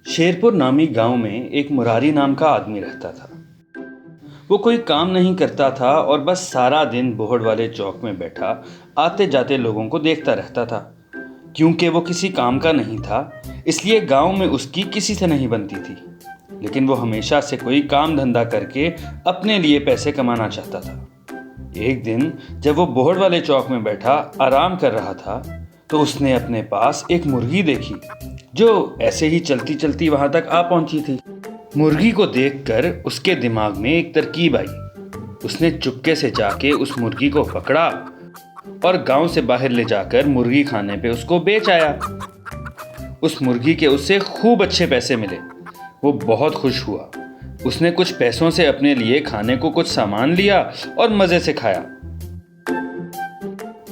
शेरपुर नामी गांव में एक मुरारी नाम का आदमी रहता था। वो कोई काम नहीं करता था और बस सारा दिन बोहड़ वाले चौक में बैठा आते जाते लोगों को देखता रहता था। क्योंकि वो किसी काम का नहीं था, इसलिए गांव में उसकी किसी से नहीं बनती थी। लेकिन वो हमेशा से कोई काम धंधा करके अपने लिए पैसे कमाना चाहता था। एक दिन जब वो बोहड़ वाले चौक में बैठा आराम कर रहा था, तो उसने अपने पास एक मुर्गी देखी जो ऐसे ही चलती चलती वहां तक आ पहुंची थी। मुर्गी को देखकर उसके दिमाग में एक तरकीब आई। उसने चुपके से जाके उस मुर्गी को पकड़ा और गांव से बाहर ले जाकर मुर्गी खाने पे उसको बेच आया। उस मुर्गी के उससे खूब अच्छे पैसे मिले। वो बहुत खुश हुआ। उसने कुछ पैसों से अपने लिए खाने को कुछ सामान लिया और मजे से खाया।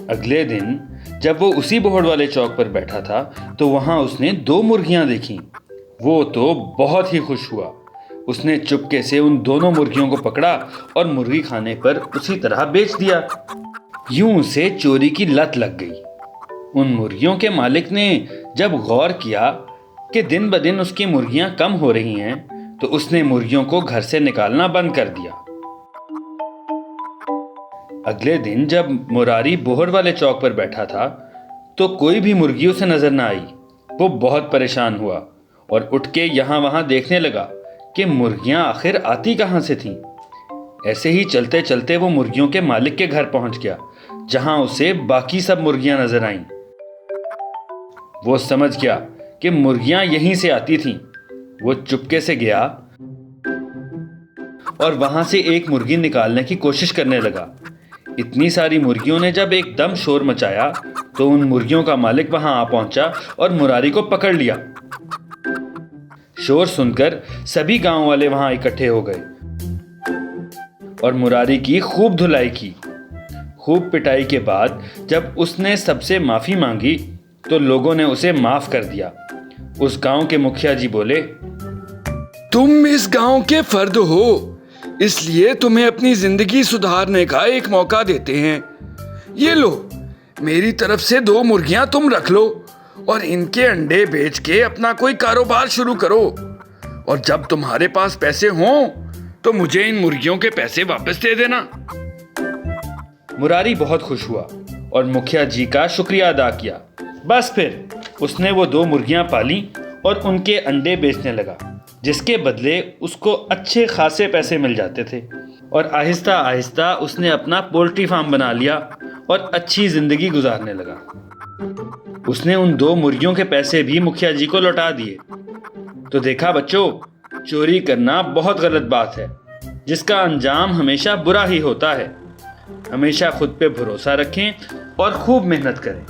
अगले दिन जब वो उसी बोहड़ वाले चौक पर बैठा था, तो वहां उसने 2 मुर्गियां देखी। वो तो बहुत ही खुश हुआ। उसने चुपके से उन दोनों मुर्गियों को पकड़ा और मुर्गी खाने पर उसी तरह बेच दिया। यूं उसे चोरी की लत लग गई। उन मुर्गियों के मालिक ने जब गौर किया कि दिन ब दिन उसकी मुर्गियां कम हो रही हैं, तो उसने मुर्गियों को घर से निकालना बंद कर दिया। अगले दिन जब मुरारी बोहड़ वाले चौक पर बैठा था, तो कोई भी मुर्गी उसे नजर न आई। वो बहुत परेशान हुआ और उठ के यहाँ वहां देखने लगा कि मुर्गियां आखिर आती कहां से थीं। ऐसे ही चलते चलते वो मुर्गियों के मालिक के घर पहुंच गया, जहां उसे बाकी सब मुर्गियां नजर आईं। वो समझ गया कि मुर्गियां यहीं से आती थीं। वो चुपके से गया और वहां से एक मुर्गी निकालने की कोशिश करने लगा। इतनी सारी मुर्गियों ने जब एकदम शोर मचाया, तो उन मुर्गियों का मालिक वहां आ पहुंचा और मुरारी को पकड़ लिया। शोर सुनकर सभी गांव वाले वहां इकट्ठे हो गए और मुरारी की खूब धुलाई की। खूब पिटाई के बाद जब उसने सबसे माफी मांगी, तो लोगों ने उसे माफ कर दिया। उस गांव के मुखिया जी बोले, तुम इस गांव के फर्द हो, इसलिए तुम्हें अपनी जिंदगी सुधारने का एक मौका देते हैं। ये लो, मेरी तरफ से 2 मुर्गियां तुम रख लो और इनके अंडे बेच के अपना कोई कारोबार शुरू करो। और जब तुम्हारे पास पैसे हों, तो मुझे इन मुर्गियों के पैसे वापस दे देना। मुरारी बहुत खुश हुआ और मुखिया जी का शुक्रिया अदा किया। बस फिर उसने वो 2 मुर्गियां पाली और उनके अंडे बेचने लगा, जिसके बदले उसको अच्छे खासे पैसे मिल जाते थे। और आहिस्ता आहिस्ता उसने अपना पोल्ट्री फार्म बना लिया और अच्छी जिंदगी गुजारने लगा। उसने उन 2 मुर्गियों के पैसे भी मुखिया जी को लौटा दिए। तो देखा बच्चों, चोरी करना बहुत गलत बात है, जिसका अंजाम हमेशा बुरा ही होता है। हमेशा खुद पे भरोसा रखें और खूब मेहनत करें।